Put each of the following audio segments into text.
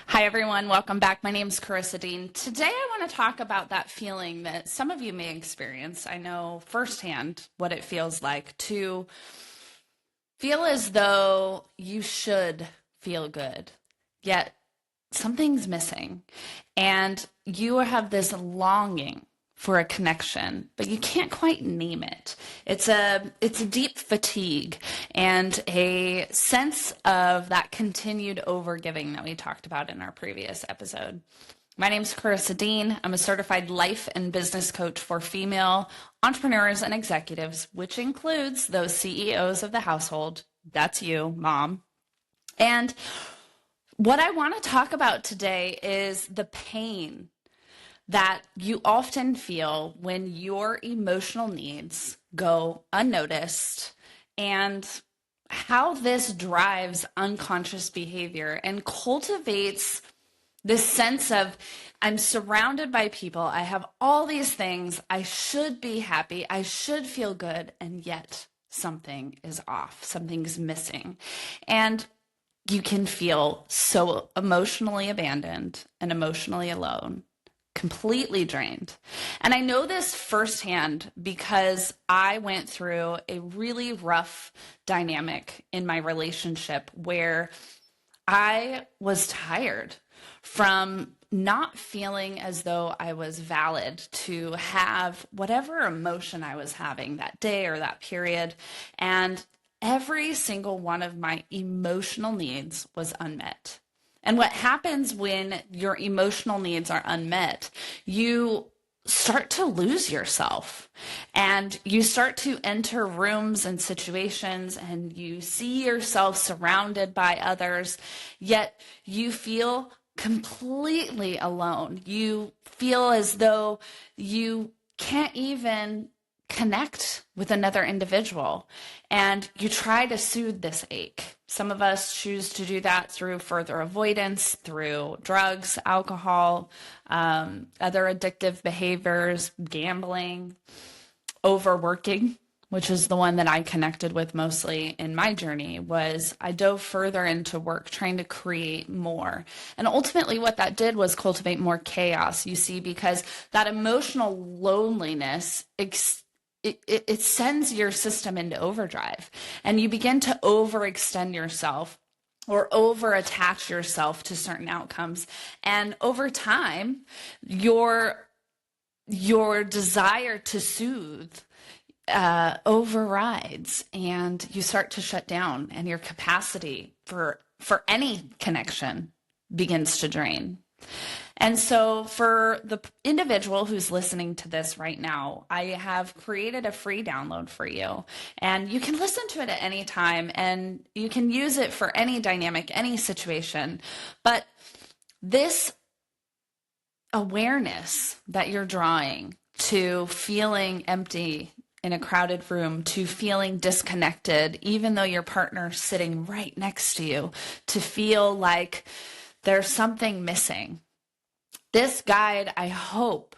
Hi, everyone. Welcome back. My name is Karissa. Today, I want to talk about that feeling that some of you may experience. I know firsthand what it feels like to feel as though you should feel good, yet something's missing. And you have this longing for a connection, but you can't quite name it. It's a deep fatigue and a sense of that continued overgiving that we talked about in our previous episode. My name is Karissa Dean. I'm a certified life and business coach for female entrepreneurs and executives, which includes those CEOs of the household. That's you, mom. And what I want to talk about today is the pain that you often feel when your emotional needs go unnoticed and how this drives unconscious behavior and cultivates this sense of, I'm surrounded by people, I have all these things, I should be happy, I should feel good, and yet something is off, something's missing. And you can feel so emotionally abandoned and emotionally alone, completely drained. And I know this firsthand because I went through a really rough dynamic in my relationship where I was tired from not feeling as though I was valid to have whatever emotion I was having that day or that period. And every single one of my emotional needs was unmet. And what happens when your emotional needs are unmet, you start to lose yourself and you start to enter rooms and situations and you see yourself surrounded by others, yet you feel completely alone. You feel as though you can't even connect with another individual, and you try to soothe this ache. Some of us choose to do that through further avoidance, through drugs, alcohol, other addictive behaviors, gambling, overworking, which is the one that I connected with mostly in my journey. Was I dove further into work trying to create more. And ultimately what that did was cultivate more chaos, you see, because that emotional loneliness it sends your system into overdrive, and you begin to overextend yourself or over attach yourself to certain outcomes. And over time, your desire to soothe overrides, and you start to shut down, and your capacity for any connection begins to drain. And so for the individual who's listening to this right now, I have created a free download for you, and you can listen to it at any time, and you can use it for any dynamic, any situation. But this awareness that you're drawing to feeling empty in a crowded room, to feeling disconnected, even though your partner's sitting right next to you, to feel like there's something missing. This guide, I hope,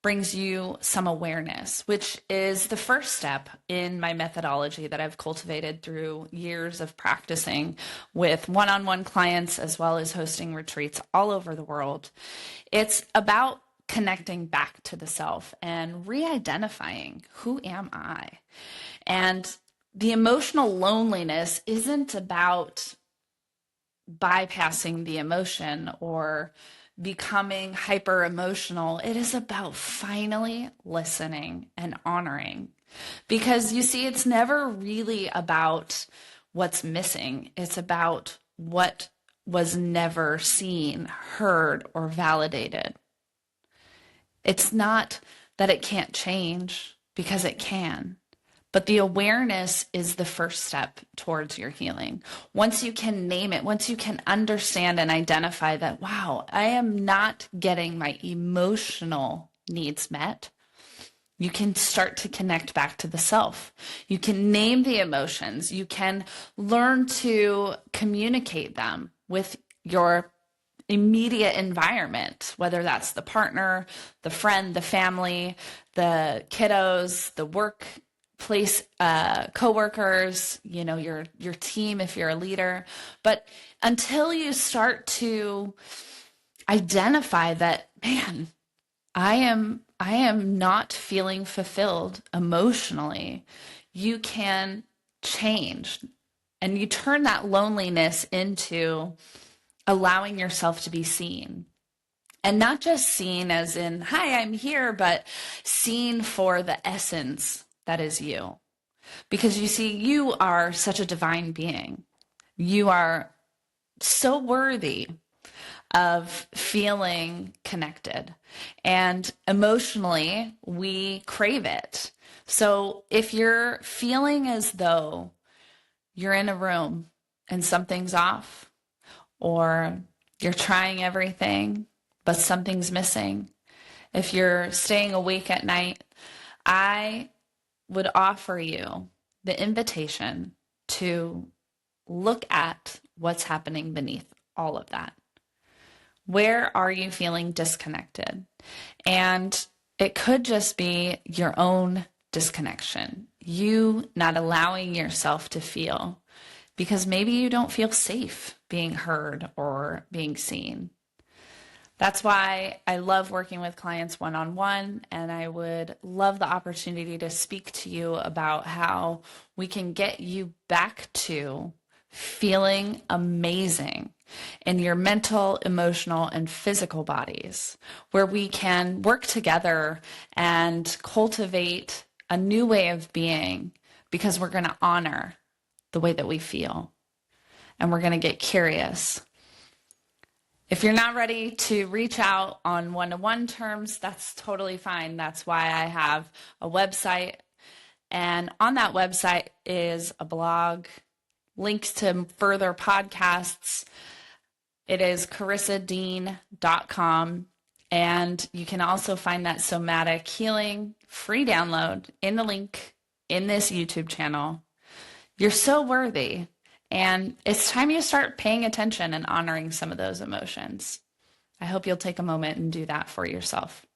brings you some awareness, which is the first step in my methodology that I've cultivated through years of practicing with one-on-one clients, as well as hosting retreats all over the world. It's about connecting back to the self and re-identifying, who am I? And the emotional loneliness isn't about bypassing the emotion or becoming hyper emotional. It is about finally listening and honoring. Because you see, it's never really about what's missing. It's about what was never seen, heard, or validated. It's not that it can't change, because it can. But the awareness is the first step towards your healing. Once you can name it, once you can understand and identify that, wow, I am not getting my emotional needs met, you can start to connect back to the self. You can name the emotions. You can learn to communicate them with your immediate environment, whether that's the partner, the friend, the family, the kiddos, the work place coworkers, your team if you're a leader. But until you start to identify that, man, I am not feeling fulfilled emotionally, you can change, and you turn that loneliness into allowing yourself to be seen. And not just seen as in, hi, I'm here, but seen for the essence that is you. Because you see, you are such a divine being. You are so worthy of feeling connected. And emotionally, we crave it. So if you're feeling as though you're in a room and something's off, or you're trying everything, but something's missing, if you're staying awake at night, I would offer you the invitation to look at what's happening beneath all of that. Where are you feeling disconnected? And it could just be your own disconnection, you not allowing yourself to feel, because maybe you don't feel safe being heard or being seen. That's why I love working with clients one-on-one, and I would love the opportunity to speak to you about how we can get you back to feeling amazing in your mental, emotional, and physical bodies, where we can work together and cultivate a new way of being, because we're going to honor the way that we feel, and we're going to get curious. If you're not ready to reach out on one-to-one terms, that's totally fine. That's why I have a website. And on that website is a blog, links to further podcasts. It is karissadean.com. And you can also find that somatic healing free download in the link in this YouTube channel. You're so worthy. And it's time you start paying attention and honoring some of those emotions. I hope you'll take a moment and do that for yourself.